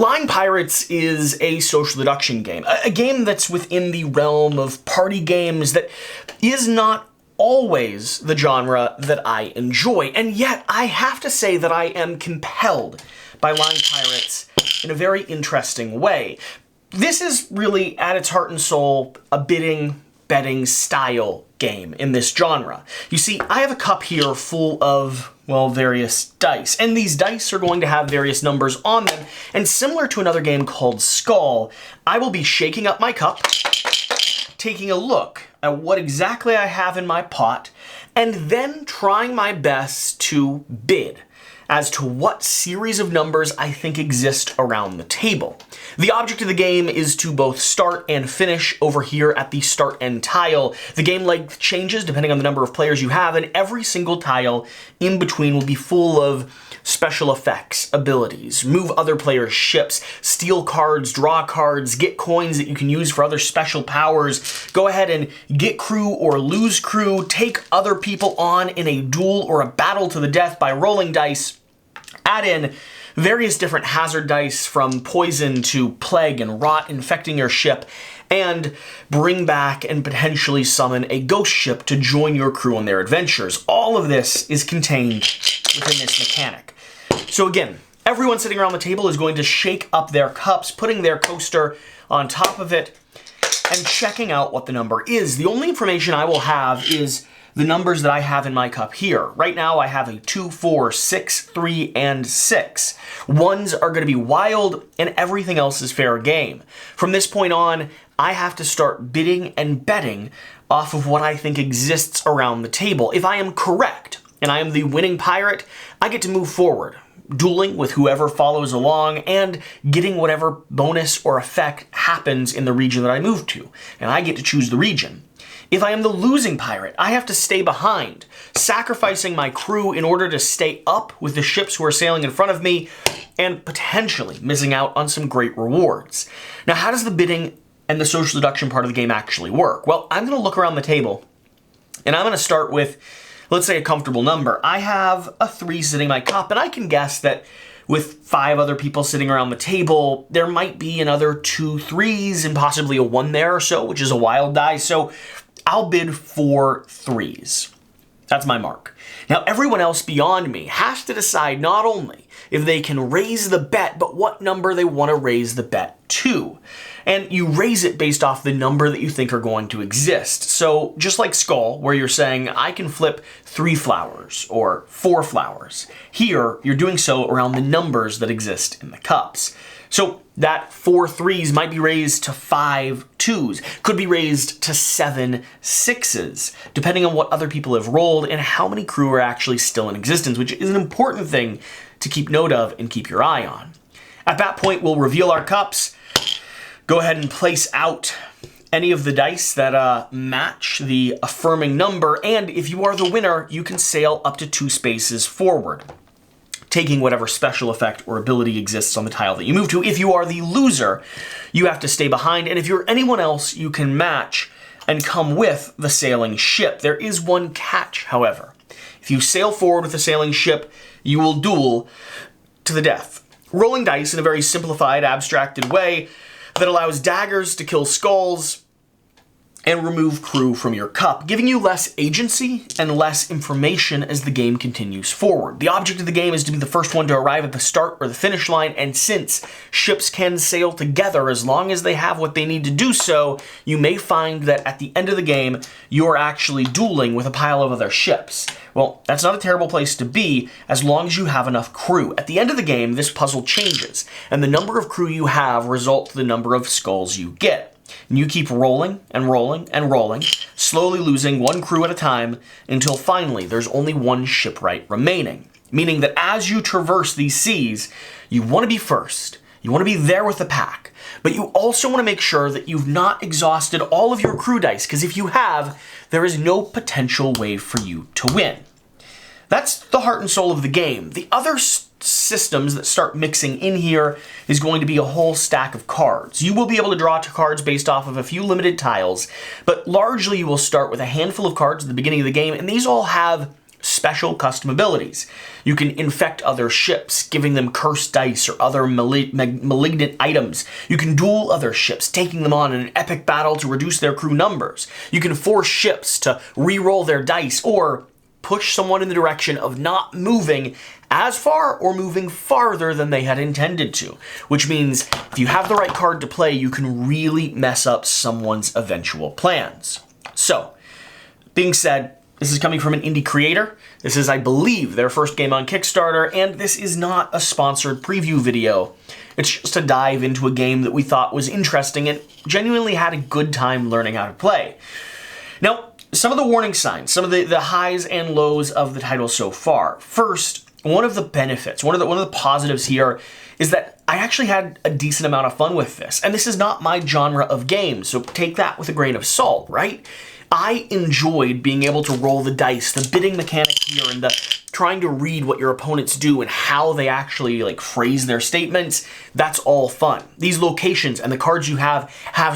Line Pirates is a social deduction game, a game that's within the realm of party games that is not always the genre that I enjoy, and yet I have to say that I am compelled by Line Pirates in a very interesting way. This is really, at its heart and soul, a bidding, betting style game in this genre. You see, I have a cup here full of, well, various dice, and these dice are going to have various numbers on them, and similar to another game called Skull, I will be shaking up my cup, taking a look at what exactly I have in my pot, and then trying my best to bid as to what series of numbers I think exist around the table. The object of the game is to both start and finish over here at the start end tile. The game length changes depending on the number of players you have, and every single tile in between will be full of special effects, abilities, move other players' ships, steal cards, draw cards, get coins that you can use for other special powers, go ahead and get crew or lose crew, take other people on in a duel or a battle to the death by rolling dice, add in various different hazard dice from poison to plague and rot infecting your ship, and bring back and potentially summon a ghost ship to join your crew on their adventures. All of this is contained within this mechanic. So again, everyone sitting around the table is going to shake up their cups, putting their coaster on top of it, and checking out what the number is. The only information I will have is the numbers that I have in my cup here. Right now I have a 2, 4, 6, 3, and 6. Ones are going to be wild, and everything else is fair game. From this point on, I have to start bidding and betting off of what I think exists around the table. If I am correct, and I am the winning pirate, I get to move forward, dueling with whoever follows along, and getting whatever bonus or effect happens in the region that I move to, and I get to choose the region. If I am the losing pirate, I have to stay behind, sacrificing my crew in order to stay up with the ships who are sailing in front of me, and potentially missing out on some great rewards. Now, how does the bidding and the social deduction part of the game actually work? Well, I'm going to look around the table, and I'm going to start with, let's say, a comfortable number. I have a 3 sitting in my cup, and I can guess that with 5 other people sitting around the table, there might be another 2 3s and possibly a 1 there or so, which is a wild die. So I'll bid 4 3s. That's my mark. Now, everyone else beyond me has to decide not only if they can raise the bet, but what number they want to raise the bet to. And you raise it based off the number that you think are going to exist. So just like Skull, where you're saying, I can flip 3 flowers or 4 flowers. Here, you're doing so around the numbers that exist in the cups. So that 4 3s might be raised to 5 2s, could be raised to 7 6s, depending on what other people have rolled and how many crew are actually still in existence, which is an important thing to keep note of and keep your eye on. At that point, we'll reveal our cups, go ahead and place out any of the dice that match the affirming number, and if you are the winner, you can sail up to 2 spaces forward, taking whatever special effect or ability exists on the tile that you move to. If you are the loser, you have to stay behind, and if you're anyone else, you can match and come with the sailing ship. There is one catch, however. If you sail forward with the sailing ship, you will duel to the death, rolling dice in a very simplified, abstracted way that allows daggers to kill skulls and remove crew from your cup, giving you less agency and less information as the game continues forward. The object of the game is to be the first one to arrive at the start or the finish line, and since ships can sail together as long as they have what they need to do so, you may find that at the end of the game, you're actually dueling with a pile of other ships. Well, that's not a terrible place to be as long as you have enough crew. At the end of the game, this puzzle changes, and the number of crew you have results to the number of skulls you get. And you keep rolling and rolling and rolling, slowly losing 1 crew at a time until finally there's only 1 shipwright remaining. Meaning that as you traverse these seas, you want to be first. You want to be there with the pack. But you also want to make sure that you've not exhausted all of your crew dice, because if you have, there is no potential way for you to win. That's the heart and soul of the game. The other systems that start mixing in here is going to be a whole stack of cards. You will be able to draw 2 cards based off of a few limited tiles, but largely you will start with a handful of cards at the beginning of the game, and these all have special custom abilities. You can infect other ships, giving them cursed dice or other malignant items. You can duel other ships, taking them on in an epic battle to reduce their crew numbers. You can force ships to re-roll their dice or push someone in the direction of not moving as far or moving farther than they had intended to, which means if you have the right card to play, you can really mess up someone's eventual plans. So, being said, this is coming from an indie creator. This is, I believe, their first game on Kickstarter, and this is not a sponsored preview video. It's just a dive into a game that we thought was interesting and genuinely had a good time learning how to play. Now, some of the warning signs, some of the highs and lows of the title so far. First, one of the benefits, one of the positives here is that I actually had a decent amount of fun with this. And this is not my genre of game, so take that with a grain of salt, right? I enjoyed being able to roll the dice, the bidding mechanic here, and the trying to read what your opponents do and how they actually phrase their statements. That's all fun. These locations and the cards you have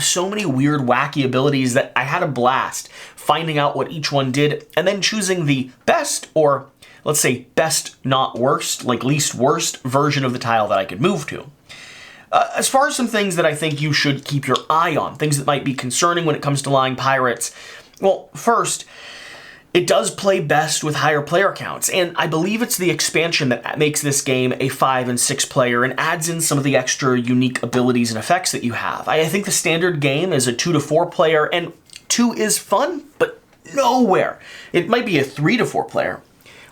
so many weird, wacky abilities that I had a blast finding out what each one did and then choosing the best, or let's say best, not worst, least worst version of the tile that I could move to. As far as some things that I think you should keep your eye on, things that might be concerning when it comes to Lying Pirates, well, first, it does play best with higher player counts, and I believe it's the expansion that makes this game a 5 and 6 player and adds in some of the extra unique abilities and effects that you have. I think the standard game is a 2 to 4 player, and 2 is fun, but nowhere. It might be a 3 to 4 player.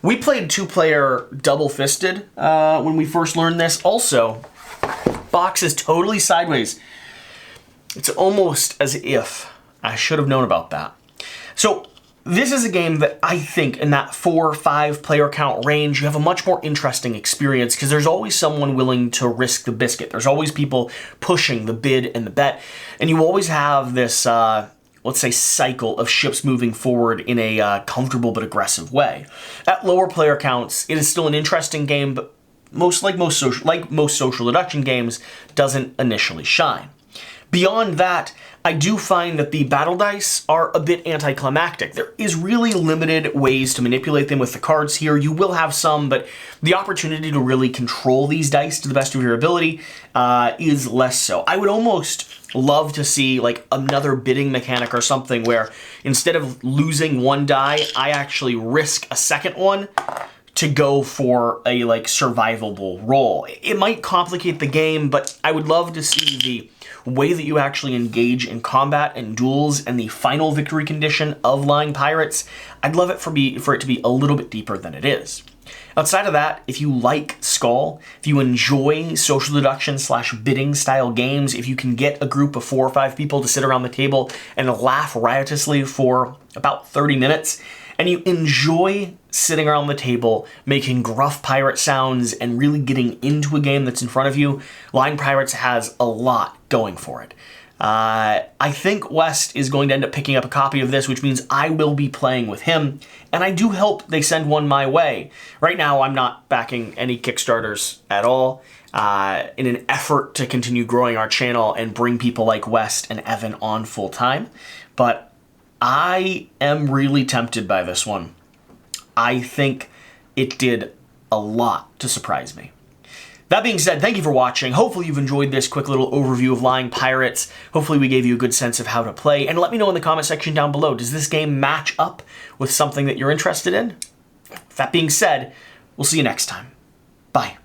We played 2-player double-fisted when we first learned this. Also, box is totally sideways. It's almost as if I should have known about that. So this is a game that I think in that 4 or 5 player count range, you have a much more interesting experience because there's always someone willing to risk the biscuit. There's always people pushing the bid and the bet. And you always have this, let's say, cycle of ships moving forward in a comfortable but aggressive way. At lower player counts, it is still an interesting game, but most social deduction games, doesn't initially shine. Beyond that, I do find that the battle dice are a bit anticlimactic. There is really limited ways to manipulate them with the cards here. You will have some, but the opportunity to really control these dice to the best of your ability is less so. I would almost love to see another bidding mechanic or something where instead of losing one die, I actually risk a second one to go for a survivable roll. It might complicate the game, but I would love to see the way that you actually engage in combat and duels and the final victory condition of Lying Pirates. I'd love it for it to be a little bit deeper than it is. Outside of that, if you like Skull, if you enjoy social deduction / bidding style games, if you can get a group of 4 or 5 people to sit around the table and laugh riotously for about 30 minutes, and you enjoy sitting around the table, making gruff pirate sounds, and really getting into a game that's in front of you, Lying Pirates has a lot going for it. I think West is going to end up picking up a copy of this, which means I will be playing with him, and I do hope they send one my way. Right now, I'm not backing any Kickstarters at all in an effort to continue growing our channel and bring people like West and Evan on full time, but I am really tempted by this one. I think it did a lot to surprise me. That being said, thank you for watching. Hopefully you've enjoyed this quick little overview of Lying Pirates. Hopefully we gave you a good sense of how to play. And let me know in the comment section down below, does this game match up with something that you're interested in? That being said, we'll see you next time. Bye.